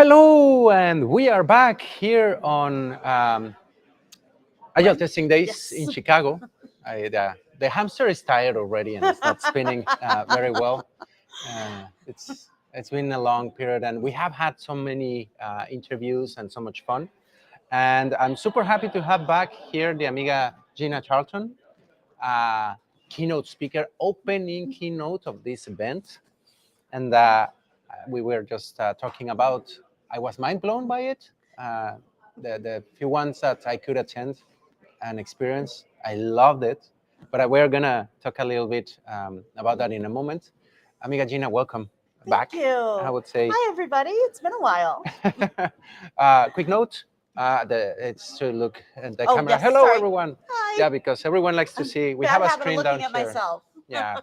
Hello, and we are back here on Agile When? Testing Days in Yes. Chicago. The hamster is tired already and it's not spinning very well. It's been a long period, and we have had so many interviews and so much fun. And I'm super happy to have back here the amiga Gina Charlton, keynote speaker, opening keynote of this event. And we were just talking about. I was mind blown by it. Uh, the few ones that I could attend and experience, I loved it. But we're gonna talk a little bit about that in a moment. Amiga Gina, welcome Thank back. you. I would say. Hi, everybody. It's been a while. Quick note. It's to look at the Oh, camera. yes. Hello, Sorry. everyone. Hi. Yeah, because everyone likes to see. We have Bad a habit of screen down looking at here. myself. Yeah,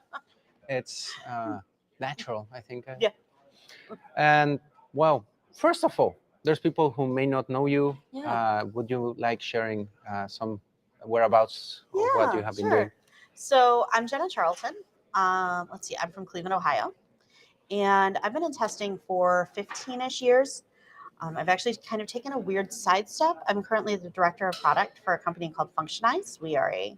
it's natural, I think. Yeah. And well, first of all, there's people who may not know you. Yeah. Would you like sharing some whereabouts of what you Yeah, have been doing? sure. So I'm Jenna Charlton. Let's see, I'm from Cleveland, Ohio. And I've been in testing for 15-ish years. I've actually kind of taken a weird sidestep. I'm currently the director of product for a company called Functionize. We are a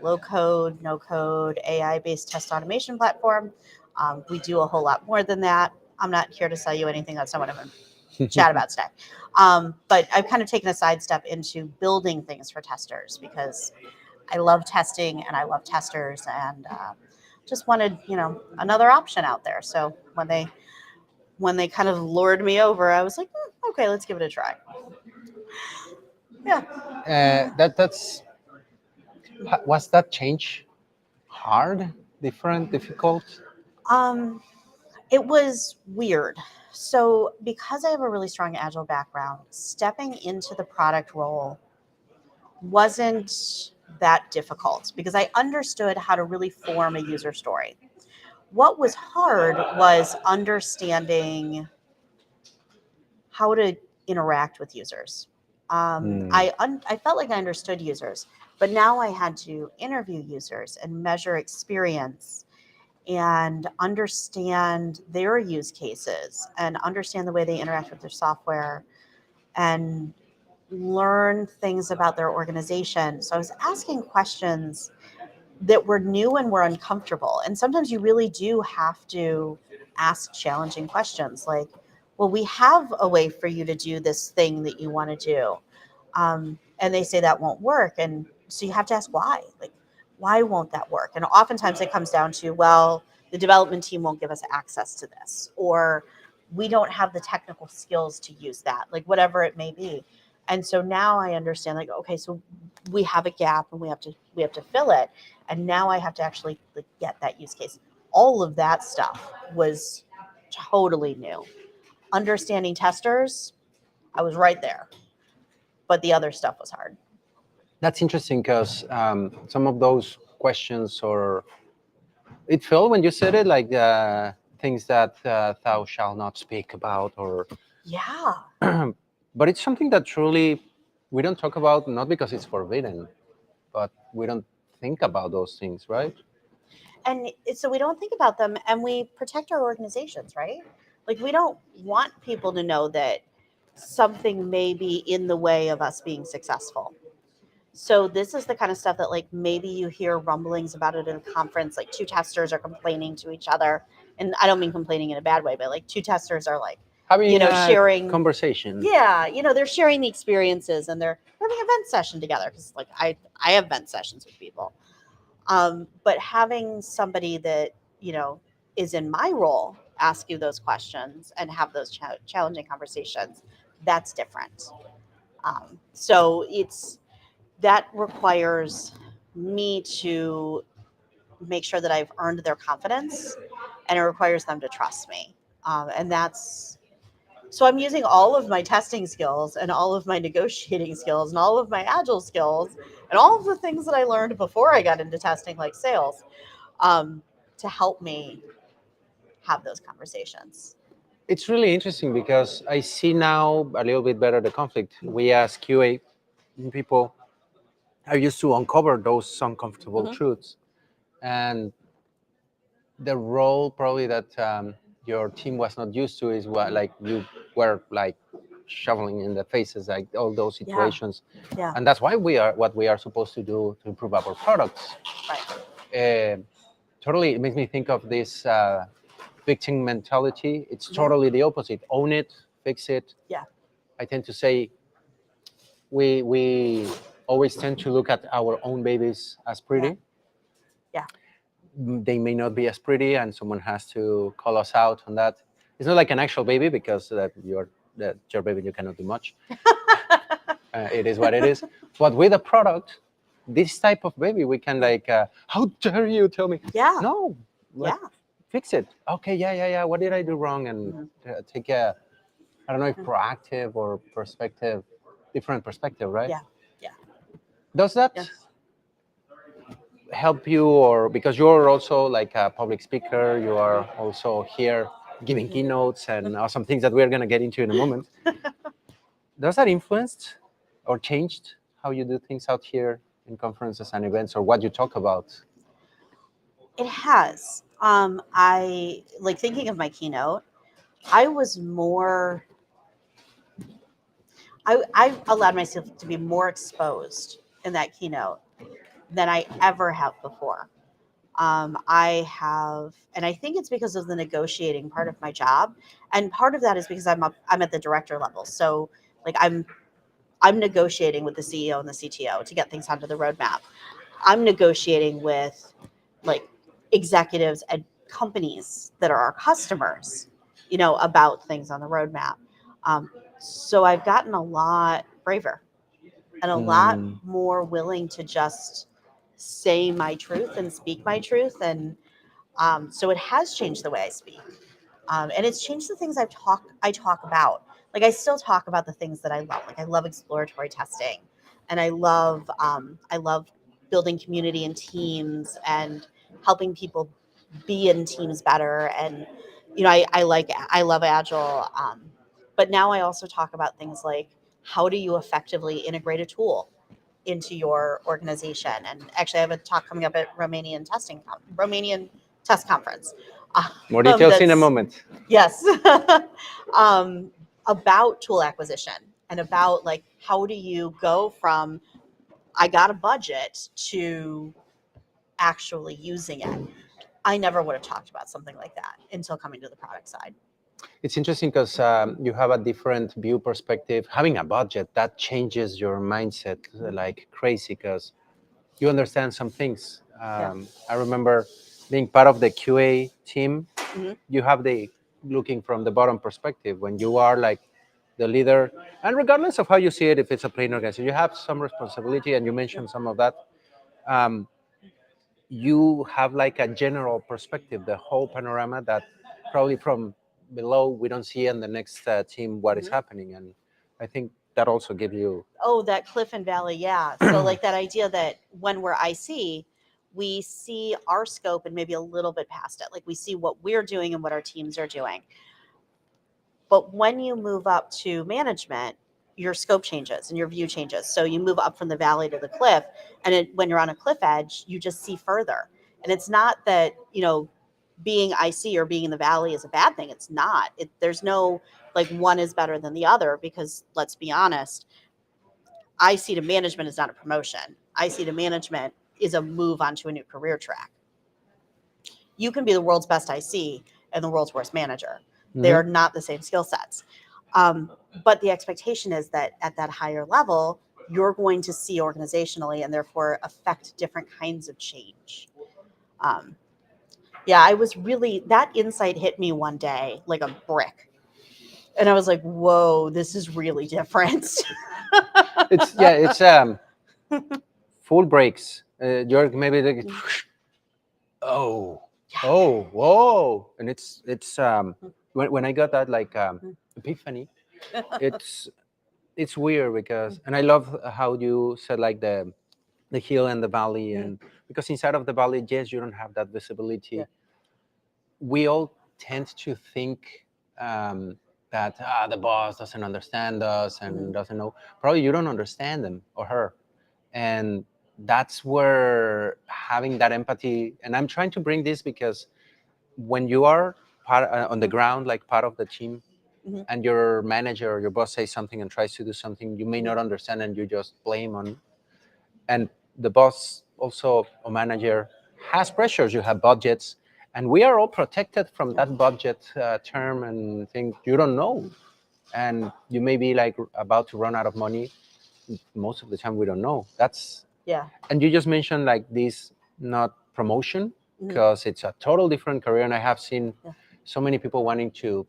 low code, no code, AI based test automation platform. We do a whole lot more than that. I'm not here to sell you anything. That's not what I'm going to chat about today. But I've kind of taken a sidestep into building things for testers because I love testing and I love testers and just wanted, another option out there. So when they kind of lured me over, I was like, okay, let's give it a try. Yeah. That's was that change hard, different, difficult? Um, it was weird. So because I have a really strong agile background, stepping into the product role wasn't that difficult because I understood how to really form a user story. What was hard was understanding how to interact with users. Hmm. I felt like I understood users, but now I had to interview users and measure experience and understand their use cases and understand the way they interact with their software and learn things about their organization. So I was asking questions that were new and were uncomfortable. And sometimes you really do have to ask challenging questions like, well, we have a way for you to do this thing that you want to do. And they say that won't work. And so you have to ask why. Like, why won't that work? And oftentimes it comes down to, well, the development team won't give us access to this, or we don't have the technical skills to use that, like whatever it may be. And so now I understand, like, okay, so we have a gap and we have to fill it, and now I have to actually like get that use case. All of that stuff was totally new. Understanding testers, I was right there, but the other stuff was hard. That's interesting because some of those questions, or it felt when you said it like things that thou shalt not speak about, or Yeah. but it's something that truly we don't talk about, not because it's forbidden, but we don't think about those things, right? And so we don't think about them and we protect our organizations, right? Like we don't want people to know that something may be in the way of us being successful. So this is the kind of stuff that like maybe you hear rumblings about it in a conference, like two testers are complaining to each other. And I don't mean complaining in a bad way, but like two testers are like, Having a sharing. conversation. Yeah, they're sharing the experiences and they're having a vent session together because like I have vent sessions with people. But having somebody that is in my role ask you those questions and have those challenging conversations, that's different. So it's that requires me to make sure that I've earned their confidence, and it requires them to trust me. And that's so I'm using all of my testing skills and all of my negotiating skills and all of my agile skills and all of the things that I learned before I got into testing, like sales, um, to help me have those conversations. It's really interesting because I see now a little bit better the conflict. We as QA people are used to uncover those uncomfortable Hmm. truths, and the role probably that your team was not used to is what, like, you were like shoveling in the faces, like all those Yeah. situations. Yeah. And that's why we are what we are supposed to do to improve our products. Right. Totally, it makes me think of this victim mentality. It's Mhm. totally the opposite. Own it, fix it. Yeah. I tend to say we always tend to look at our own babies as pretty. Yeah. They may not be as pretty, and someone has to call us out on that. It's not like an actual baby because that your baby, you cannot do much. It is what it is. But with a product, this type of baby, we can like, how dare you tell me? Yeah. No, Yeah. fix it. Okay, yeah. What did I do wrong? And Mhm. take a, I don't know if Mm. proactive or different perspective, right? Yeah. Yeah. Does that Yes. help you, or because you're also like a public speaker, you are also here giving Mhm. keynotes and awesome things that we're going to get into in a moment. Does that influenced or changed how you do things out here in conferences and events, or what you talk about? It has. I like thinking of my keynote. I was more. I allowed myself to be more exposed in that keynote than I ever have before. I have, and I think it's because of the negotiating part of my job, and part of that is because I'm at the director level. So like I'm negotiating with the CEO and the CTO to get things onto the roadmap. I'm negotiating with like executives and companies that are our customers, about things on the roadmap. Um, so I've gotten a lot braver and a lot Mm, more willing to just say my truth and speak my truth. And so it has changed the way I speak. And it's changed the things I talk about. Like I still talk about the things that I love. Like I love exploratory testing, and I love building community and teams and helping people be in teams better. And I love agile. But now I also talk about things like how do you effectively integrate a tool into your organization. And actually, I have a talk coming up at Romanian Test Conference. more details in a That's moment. Yes. um, about tool acquisition and about like how do you go from I got a budget to actually using it. I never would have talked about something like that until coming to the product side. It's interesting because you have a different view perspective. Having a budget, that changes your mindset like crazy because you understand some things. Yeah. I remember being part of the QA team. Hmm. You have the looking from the bottom perspective when you are like the leader, and regardless of how you see it, if it's a plain organization, you have some responsibility, and you mentioned some of that. Um, you have like a general perspective, the whole panorama that probably from below we don't see in the next team what is Hmm. happening, and I think that also gives you. Oh, that Cliff and Valley, yeah. So like that idea that when we're IC, we see our scope and maybe a little bit past it. Like we see what we're doing and what our teams are doing. But when you move up to management, your scope changes and your view changes. So you move up from the valley to the cliff, and when you're on a cliff edge, you just see further. And it's not that being IC or being in the valley is a bad thing. It's not. There's no like one is better than the other because let's be honest, IC to management is not a promotion. IC to management is a move onto a new career track. You can be the world's best IC and the world's worst manager. They Mhm. are not the same skill sets. Um, but the expectation is that at that higher level, you're going to see organizationally and therefore affect different kinds of change. Um, yeah, I was really, that insight hit me one day like a brick. And I was like, whoa, this is really different. It's full breaks. You're maybe like, oh, oh, whoa, and it's when I got that like epiphany, it's it's weird because, and I love how you said like the hill and the valley, and because inside of the valley, yes, you don't have that Yeah. visibility. We all tend to think that the boss doesn't understand us and Mhm. doesn't know. Probably you don't understand them or her, and that's where having that empathy. And I'm trying to bring this because when you are part on the Mhm. ground, like part of the team, Mhm. and your manager or your boss says something and tries to do something you may Mhm. not understand, and you just blame on, and the boss also or manager has pressures, you have budgets, and we are all protected from Yeah. that budget term and thing you don't know, and you may be like about to run out of money. Most of the time we don't know. That's Yeah. And you just mentioned like this, not promotion, Mhm. because it's a total different career, and I have seen Yeah. so many people wanting to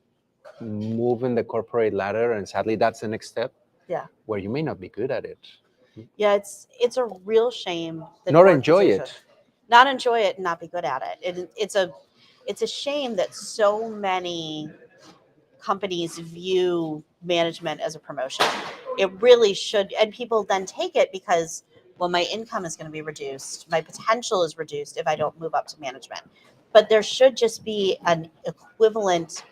move in the corporate ladder, and sadly that's the next step Yeah. where you may not be good at it, Yeah. It's a real shame that nor enjoy organizations it. not enjoy it and not be good at it. It's a shame that so many companies view management as a promotion. It really should, and people then take it because, well, my income is going to be reduced, my potential is reduced if I don't move up to management. But there should just be an equivalent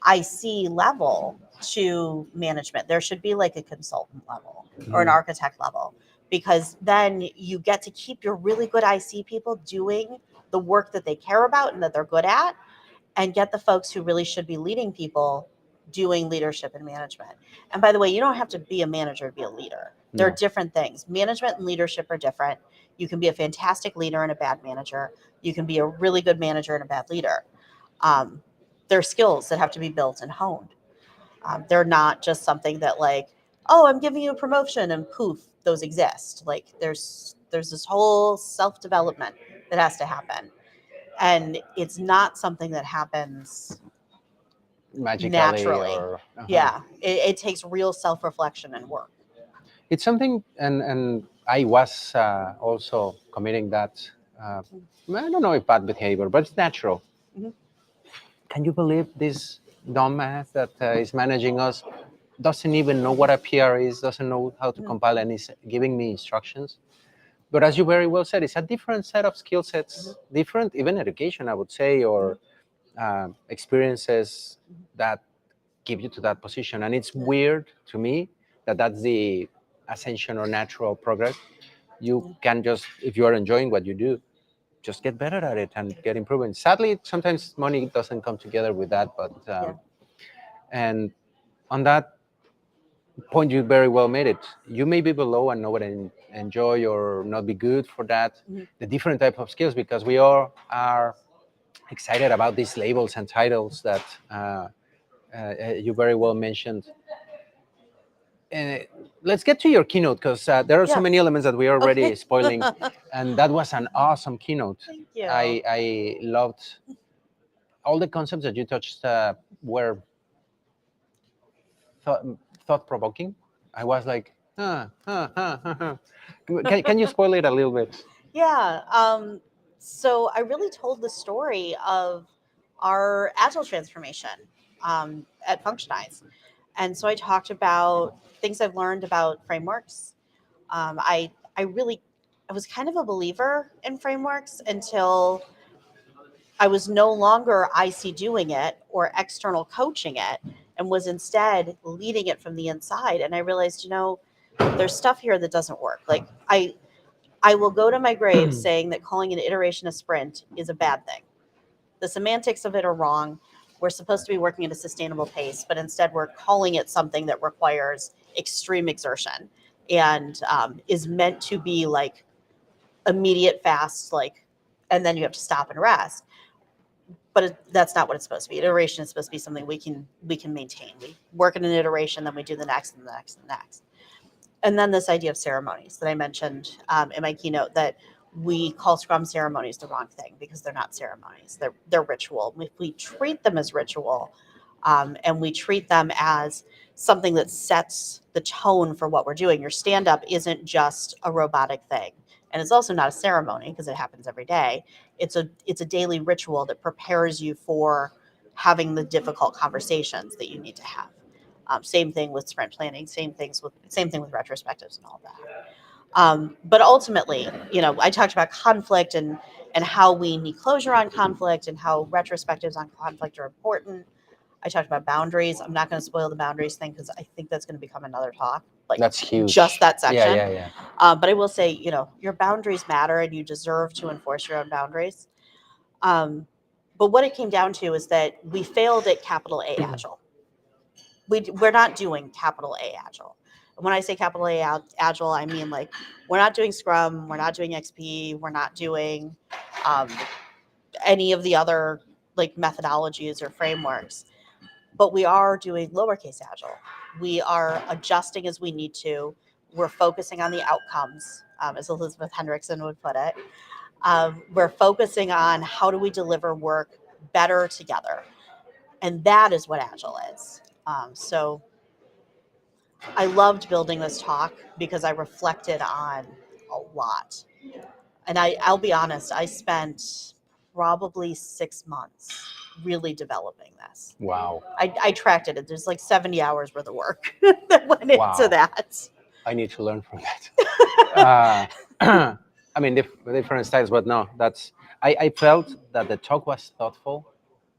IC level to management. There should be like a consultant level or an Mhm. architect level, because then you get to keep your really good IC people doing the work that they care about and that they're good at, and get the folks who really should be leading people doing leadership and management. And by the way, you don't have to be a manager to be a leader. There are No. different things. Management and leadership are different. You can be a fantastic leader and a bad manager. You can be a really good manager and a bad leader. Um, they're skills that have to be built and honed. They're not just something that like, oh, I'm giving you a promotion and poof, those exist. Like there's this whole self development that has to happen, and it's not something that happens Magically naturally. or Yeah, it takes real self reflection and work. it's something, and I was also committing that, uh, I don't know if bad behavior, but it's natural. Mhm. Can you believe this dumbass that is managing us doesn't even know what a PR is, doesn't know how to Mhm. compile, and is giving me instructions? But as you very well said, it's a different set of skill Mhm. sets, different even education, I would say, or experiences Mhm. that give you to that position. And it's Yeah. weird to me that that's the ascension or natural progress. You Yeah. can just, if you are enjoying what you do, just get better at it and get improvement. Sadly, sometimes money doesn't come together with that, but Yeah. and on that point, you very well made it. You may be below and not enjoy or not be good for that. Mhm. The different type of skills, because we all are excited about these labels and titles that you very well mentioned. Uh, let's get to your keynote, because there are so Yes. many elements that we are already Okay. spoiling, and that was an awesome keynote. Thank you. I loved all the concepts that you touched were thought, thought provoking. I was like, Can you spoil it a little bit? Yeah. So I really told the story of our agile transformation at Functionize. And so I talked about things I've learned about frameworks. I really I was kind of a believer in frameworks until I was no longer IC doing it or external coaching it, and was instead leading it from the inside. And I realized, there's stuff here that doesn't work. Like I will go to my grave saying that calling an iteration a sprint is a bad thing. The semantics of it are wrong. We're supposed to be working at a sustainable pace, but instead we're calling it something that requires extreme exertion and is meant to be like immediate, fast, like, and then you have to stop and rest. But that's not what it's supposed to be. Iteration is supposed to be something we can maintain. We work in an iteration, then we do the next and the next and the next. And then this idea of ceremonies that I mentioned in my keynote, that we call Scrum ceremonies the wrong thing because they're not ceremonies. They're ritual. If we treat them as ritual, and we treat them as something that sets the tone for what we're doing, your stand up isn't just a robotic thing. And it's also not a ceremony because it happens every day. It's a daily ritual that prepares you for having the difficult conversations that you need to have. Same thing with sprint planning. Same thing with retrospectives and all that. But ultimately, I talked about conflict and how we need closure on conflict and how retrospectives on conflict are important. I talked about boundaries. I'm not going to spoil the boundaries thing because I think that's going to become another talk, like That's just huge. that Yeah, section. yeah, yeah. But I will say, your boundaries matter and you deserve to enforce your own boundaries. Um, but what it came down to is that we failed at capital A Agile. we're not doing capital A Agile. And when I say capital A Agile, I mean like we're not doing Scrum, we're not doing XP, we're not doing um, any of the other like methodologies or frameworks, but we are doing lowercase Agile. We are adjusting as we need to. We're focusing on the outcomes, as Elizabeth Hendrickson would put it. We're focusing on how do we deliver work better together, and that is what Agile is. So I loved building this talk because I reflected on a lot. And I'll be honest, I spent probably 6 months really developing this. Wow. I tracked it. There's like 70 hours worth of work that went Wow. into that. I need to learn from that. I mean, different styles, but no, that's. I felt that the talk was thoughtful,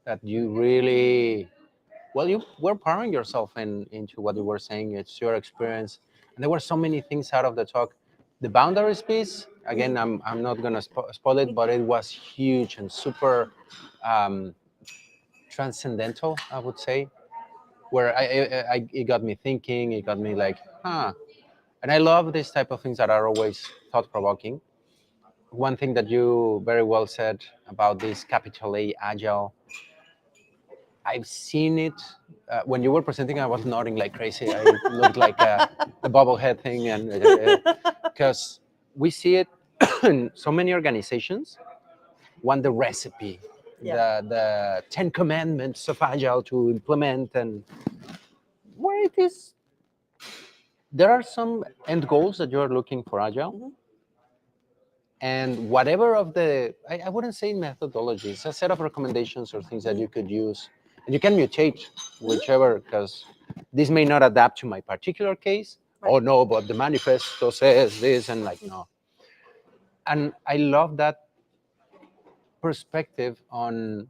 that you really, well, you were pouring yourself into what you were saying. It's your experience, and there were so many things out of the talk. The boundaries piece, again, I'm not gonna spoil it, but it was huge and super transcendental, I would say. Where it got me thinking, it got me like, huh. And I love these type of things that are always thought provoking. One thing that you very well said about this capital A Agile, I've seen it when you were presenting. I was nodding like crazy. I looked like the bobblehead thing, and because we see it in so many organizations want the recipe, Yeah. the 10 commandments of Agile to implement, and where it is, there are some end goals that you're looking for Agile. Mhm. And whatever of I wouldn't say methodologies, a set of recommendations or things that you could use, and you can mutate whichever, because this may not adapt to my particular case. Right. Oh no, but the manifesto says this, and like no. And I love that perspective on,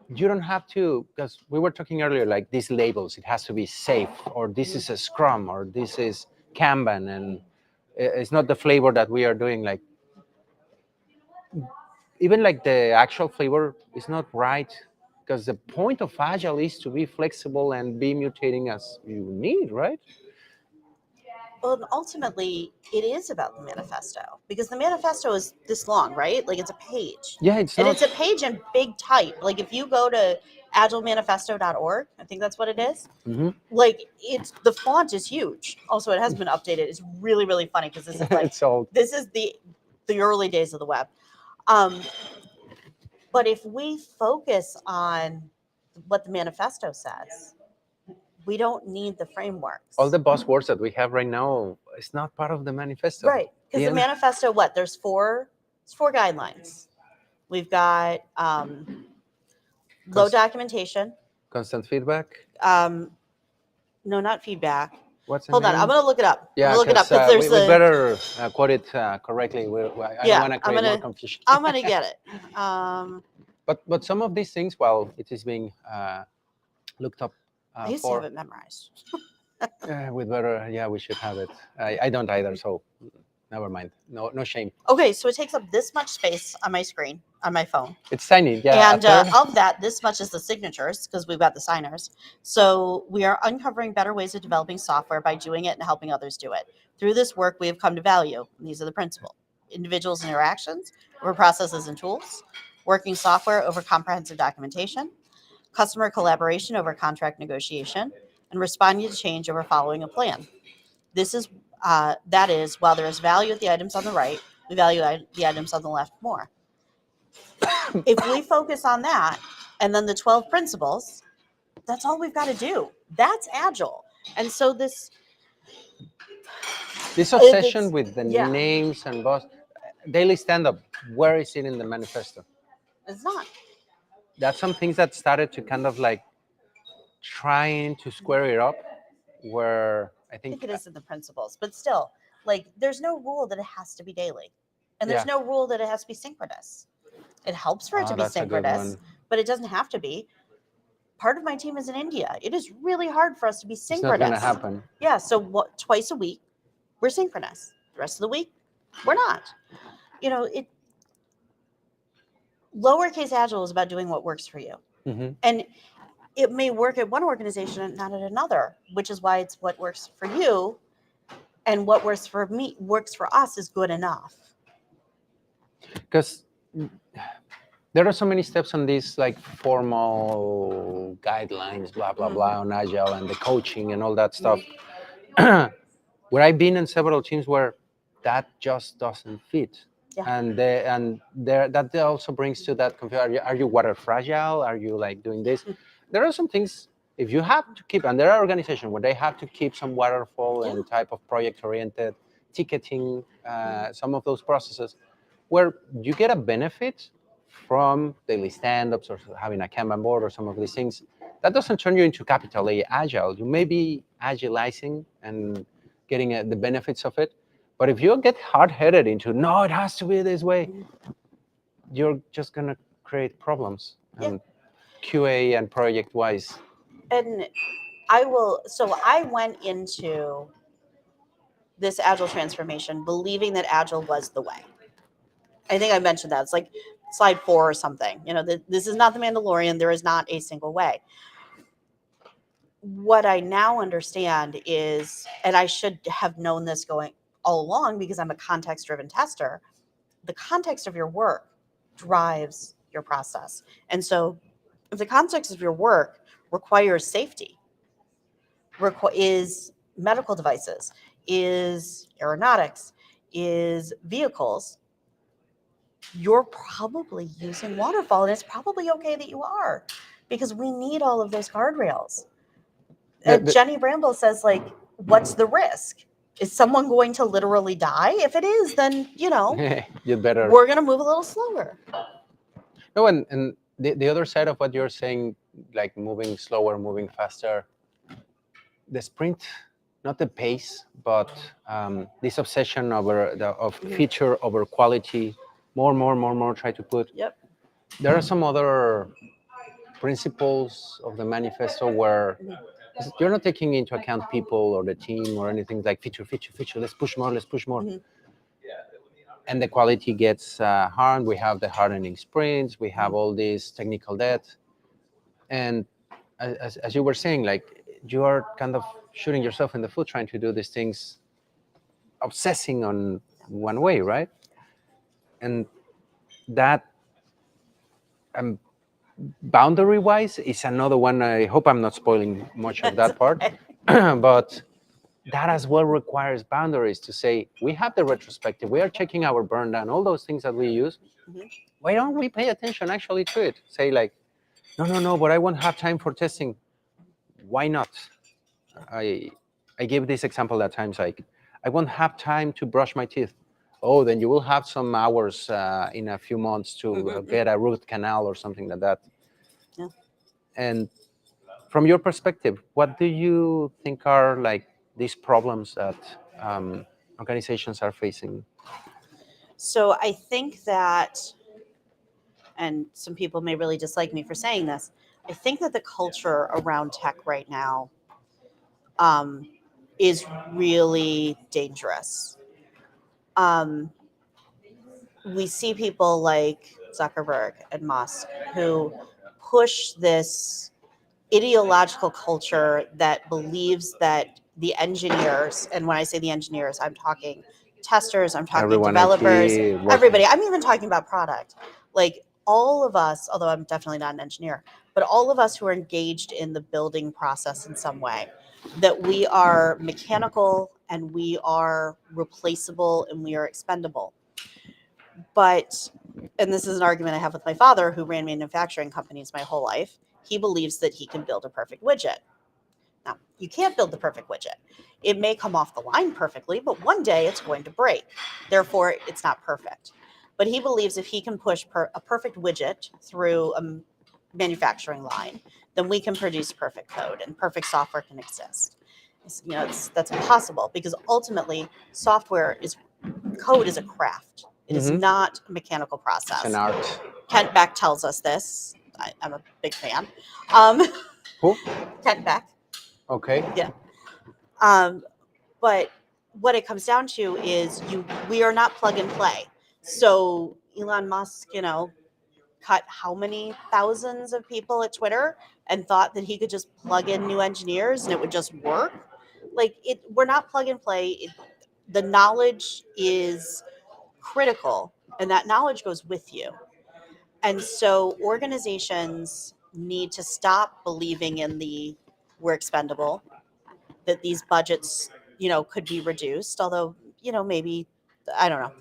you don't have to, because we were talking earlier, like these labels, it has to be safe, or this is a Scrum, or this is Kanban, and it's not the flavor that we are doing. Like, even like the actual flavor is not right, because the point of Agile is to be flexible and be mutating as you need, right? Well, and ultimately, it is about the manifesto because the manifesto is this long, right? Like it's a page. Yeah, it's And not. it's a page in big type. Like if you go to agilemanifesto.org, I think that's what it is. Mhm. Like it's the font is huge. Also, it has been updated. It's really, really funny because this is like It's all. this is the early days of the web. But if we focus on what the manifesto says, we don't need the frameworks. All the buzzwords that we have right now is not part of the manifesto. Right. Because the end- manifesto, what? There's four guidelines. We've got low Const- documentation. Constant feedback. No, not feedback. What's the Hold on, name? I'm gonna look it up. I'm Yeah, gonna look it up because because there's we a. better quote it correctly. I Yeah, don't want to I'm create more gonna- confusion. I'm gonna get it. But some of these things, while it is being looked up I used to for, have it memorized. with better, yeah, we should have it. I don't either, so never mind. No shame. Okay, so it takes up this much space on my screen on my phone. It's tiny, yeah. And of that, this much is the signatures because we've got the signers. So we are uncovering better ways of developing software by doing it and helping others do it. Through this work, we have come to value. These are the principles: individuals' interactions over processes and tools, working software over comprehensive documentation, customer collaboration over contract negotiation, and responding to change over following a plan. This is that is, while there is value at the items on the right, we value the items on the left more. If we focus on that and then the 12 principles, that's all we've got to do. That's Agile. And so this obsession with the yeah. names and boss, daily stand-up, where is it in the manifesto? It's not. That's some things that started to kind of like trying to square it up, where I I think, think it is in the principles, but still, like, there's no rule that it has to be daily. And there's Yeah. no rule that it has to be synchronous. It helps for it to be that's a good synchronous, one. but it doesn't have to be. Part of my team is in India. It is really hard for us to be It's not synchronous. going to happen. Yeah, so twice a week we're synchronous. The rest of the week we're not. It lowercase Agile is about doing what works for you. Hmm. And it may work at one organization and not at another, which is why it's what works for you and what works for me, works for us is good enough. Because there are so many steps on these like formal guidelines, blah blah blah, on agile and the coaching and all that stuff. Where I've been in several teams where that just doesn't fit. Yeah. And there that also brings to that confusion. Are you water fragile? Are you like doing this? There are some things, if you have to keep, and there are organizations where they have to keep some waterfall and type of project oriented ticketing, some of those processes where you get a benefit from daily stand-ups or having a Kanban board or some of these things. That doesn't turn you into capital A agile. You may be agilizing and getting the benefits of it. But if you get hard-headed into, no, it has to be this way, you're just going to create problems. Yeah. And QA and project-wise. And so I went into this agile transformation believing that agile was the way. I think I mentioned that. It's like slide 4 or something. This is not the Mandalorian. There is not a single way. What I now understand is, and I should have known this going all along because I'm a context-driven tester, the context of your work drives your process. And so if the context of your work requires safety, is medical devices, is aeronautics, is vehicles, you're probably using waterfall, and it's probably okay that you are, because we need all of those guardrails. Jenny Bramble says, like, what's the risk? Is someone going to literally die? If it is, then, you better. We're going to move a little slower. No, and the other side of what you're saying, like moving slower, moving faster, the sprint, not the pace, but this obsession of feature over quality, more, try to put. Yep. There are some other principles of the manifesto where you're not taking into account people or the team or anything like feature, let's push more. And the quality gets harmed. We have the hardening sprints, we have all this technical debt. And as you were saying, like, you are kind of shooting yourself in the foot trying to do these things, obsessing on one way, right? And that boundary-wise is another one. I hope I'm not spoiling much of that part, but that as well requires boundaries to say, we have the retrospective, we are checking our burn down, all those things that we use. Why don't we pay attention actually to it? Say like, no, but I won't have time for testing. Why not? I give this example at times, like, I won't have time to brush my teeth. Oh, then you will have some hours in a few months to get a root canal or something like that. Yeah. And from your perspective, what do you think are like these problems that organizations are facing? So I think that, and some people may really dislike me for saying this, I think that the culture around tech right now is really dangerous. We see people like Zuckerberg and Musk who push this ideological culture that believes that the engineers, and when I say the engineers, I'm talking testers, I'm talking developers, everybody. I'm even talking about product. Like, all of us, although I'm definitely not an engineer, but all of us who are engaged in the building process in some way, that we are mechanical and we are replaceable and we are expendable. But, and this is an argument I have with my father, who ran manufacturing companies my whole life. He believes that he can build a perfect widget. Now, you can't build the perfect widget. It may come off the line perfectly, but one day it's going to break. Therefore, it's not perfect. But he believes if he can push a perfect widget through a manufacturing line, then we can produce perfect code and perfect software can exist. That's impossible, because ultimately code is a craft. It is not a mechanical process. It's an art. Kent Beck tells us this. I'm a big fan. Who? Kent Beck. Okay. Yeah. But what it comes down to is we are not plug and play. So Elon Musk, cut how many thousands of people at Twitter and thought that he could just plug in new engineers and it would just work. Like we're not plug and play. The knowledge is critical, and that knowledge goes with you. And so organizations need to stop believing in the we're expendable, that these budgets, could be reduced, although, maybe, I don't know.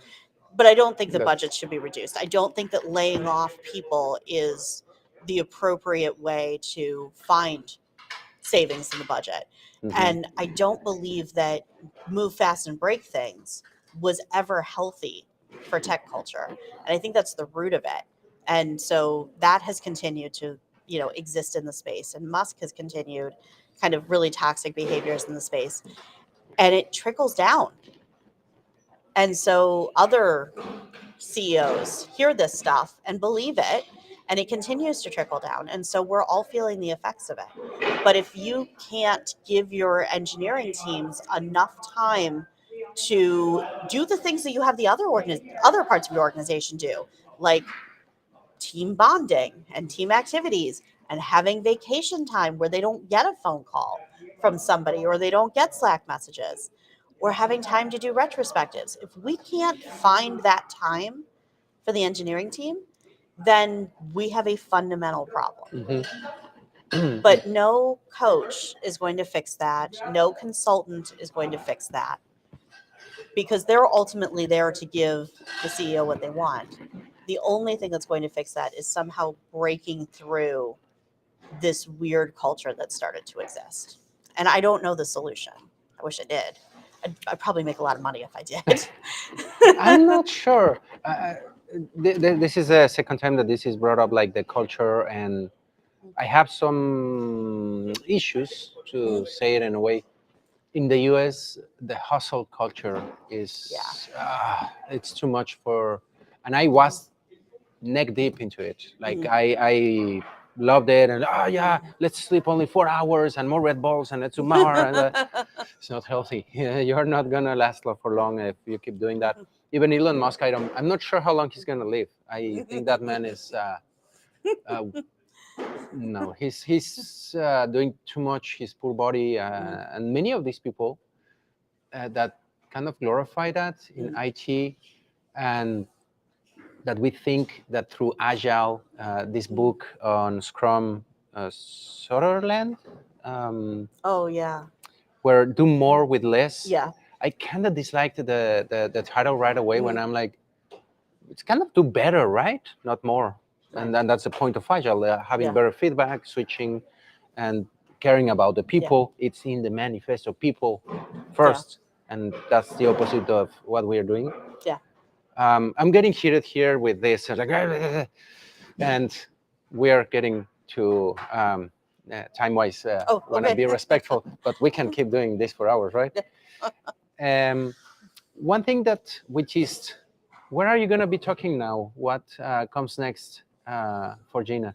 But I don't think the Yes. budget should be reduced. I don't think that laying off people is the appropriate way to find savings in the budget. Mhm. And I don't believe that move fast and break things was ever healthy for tech culture. And I think that's the root of it. And so that has continued to, exist in the space. And Musk has continued kind of really toxic behaviors in the space. And it trickles down. And so other CEOs hear this stuff and believe it, and it continues to trickle down. And so we're all feeling the effects of it. But if you can't give your engineering teams enough time to do the things that you have the other parts of your organization do, like team bonding and team activities and having vacation time where they don't get a phone call from somebody or they don't get Slack messages, or having time to do retrospectives. If we can't find that time for the engineering team, then we have a fundamental problem. Mhm. But no coach is going to fix that. No consultant is going to fix that, because they're ultimately there to give the CEO what they want. The only thing that's going to fix that is somehow breaking through this weird culture that started to exist. And I don't know the solution. I wish I did. I'd probably make a lot of money if I did. I'm not sure. This is the second time that this is brought up, like the culture, and I have some issues to say it in a way. In the US, the hustle culture is it's too much for, and I was neck deep into it. Like Mhm. I loved it, and yeah, let's sleep only 4 hours and more Red Bulls, and let's do more. And it's not healthy. You're not gonna last for long if you keep doing that. Even Elon Musk, I'm not sure how long he's gonna live. I think that man is. Uh, no, he's doing too much. His poor body, and many of these people that kind of glorify that in IT, and that we think that through Agile, this book on Scrum, Sutherland, Oh yeah, where do more with less. yeah. I kind of disliked the title right away when Mhm. I'm like, it's kind of do better, right? Not more. And then that's the point of Agile, having Yeah. better feedback, switching, and caring about the Yeah. people. It's in the manifesto, people first. And that's the opposite of what we are doing. Yeah. I'm getting heated here with this, like, and we are getting to time-wise. Oh, Want to okay. be respectful, but we can keep doing this for hours, right? One thing which is, where are you going to be talking now? What comes next for Gina?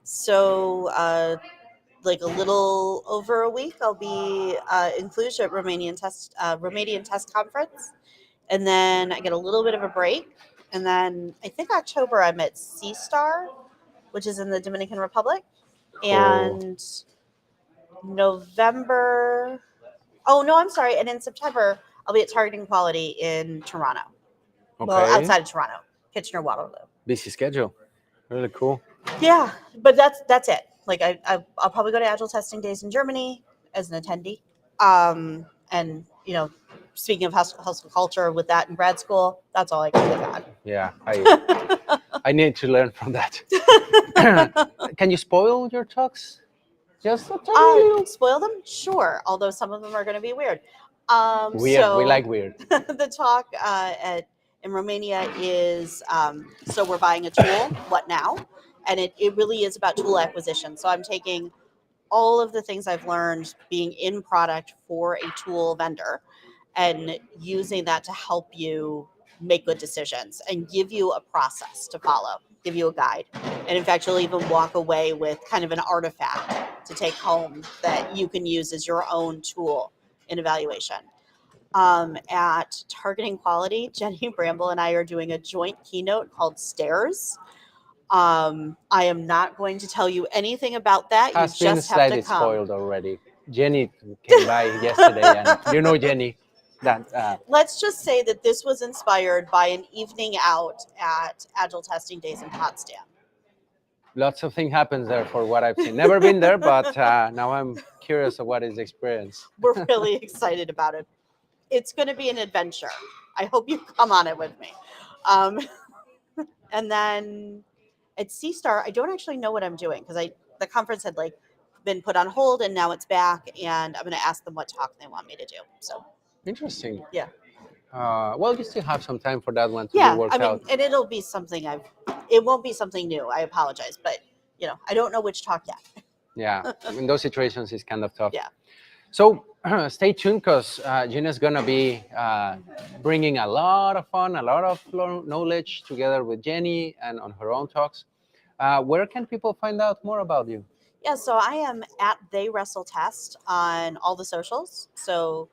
So, like a little over a week, I'll be in Cluj at Romanian Test Conference, and then I get a little bit of a break, and then I think October I'm at Sea Star, which is in the Dominican Republic, Cool. and November. Oh no, I'm sorry, and in September I'll be at Targeting Quality in Toronto. Well, Okay. outside of Toronto, Kitchener Waterloo. Busy schedule. Really cool. Yeah, but that's it. Like I'll probably go to Agile Testing Days in Germany as an attendee. And speaking of hustle culture with that in grad school, that's all I can think on. Yeah, I need to learn from that. Can you spoil your talks? Just a tiny little. Spoil them? Sure. Although some of them are going to be weird. Weird. We So like weird. the talk in Romania is so we're buying a tool. What now? And it really is about tool acquisition. So I'm taking all of the things I've learned being in product for a tool vendor and using that to help you make good decisions and give you a process to follow, give you a guide. And in fact, you'll even walk away with kind of an artifact to take home that you can use as your own tool in evaluation. At Targeting Quality, Jenny Bramble and I are doing a joint keynote called Stairs. I am not going to tell you anything about that. You Has been just have to slightly come. spoiled already. Jenny came by yesterday, and you know Jenny. That Let's just say that this was inspired by an evening out at Agile Testing Days in Potsdam. lots of things happens there for what I've seen. Never been there, but now I'm curious of what is the experience. We're really excited about it. It's going to be an adventure. I hope you come on it with me. Um, and then at C Star, I don't actually know what I'm doing because the conference had like been put on hold and now it's back, and I'm going to ask them what talk they want me to do. So Interesting. yeah. Well, you still have some time for that one to be Yeah, worked I mean, out. and it'll be something it won't be something new. I apologize, but I don't know which talk yet. Yeah, in those situations, it's kind of tough. Yeah. So stay tuned because Gina's gonna be bringing a lot of fun, a lot of knowledge together with Jenny and on her own talks. Where can people find out more about you? Yeah, so I am at They Wrestle Test on all the socials. So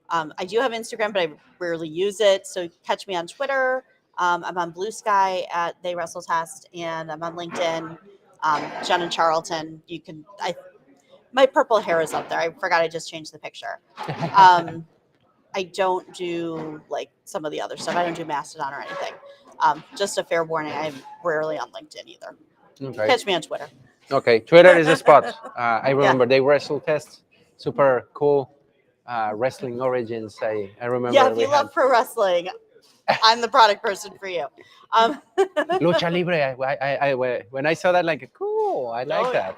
I do have Instagram, but I rarely use it. So catch me on Twitter. I'm on Blue Sky at They Wrestle Test, and I'm on LinkedIn. Jen and Charlton. My purple hair is up there. I forgot I just changed the picture. I don't do like some of the other stuff. I don't do Mastodon or anything. Just a fair warning, I'm rarely on LinkedIn either. Okay. Catch me on Twitter. Okay, Twitter is a spot. I remember they wrestle test, super cool. Wrestling origins. I remember. Yeah, if we you had love pro wrestling, I'm the product person for you. Lucha Libre. When I saw that, like, cool, I like Oh, yeah.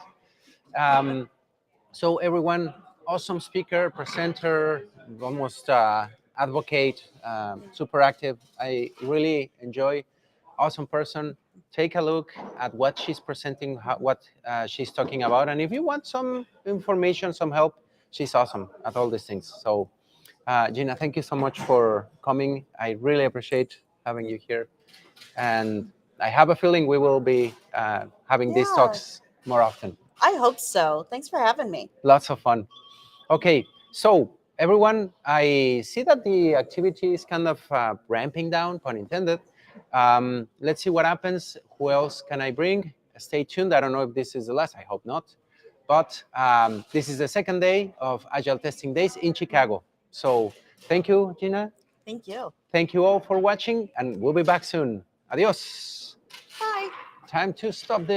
that. So everyone, awesome speaker, presenter, almost advocate, super active. I really enjoy. Awesome person. Take a look at what she's presenting, what she's talking about, and if you want some information, some help, she's awesome at all these things. So, Gina, thank you so much for coming. I really appreciate having you here, and I have a feeling we will be having these Yeah. talks more often. I hope so. Thanks for having me. Lots of fun. Okay, so everyone, I see that the activity is kind of ramping down, pun intended. Let's see what happens. Who else can I bring? Stay tuned. I don't know if this is the last. I hope not. But this is the second day of Agile Testing Days in Chicago. So thank you, Gina. Thank you. Thank you all for watching, and we'll be back soon. Adios. Bye. Time to stop this.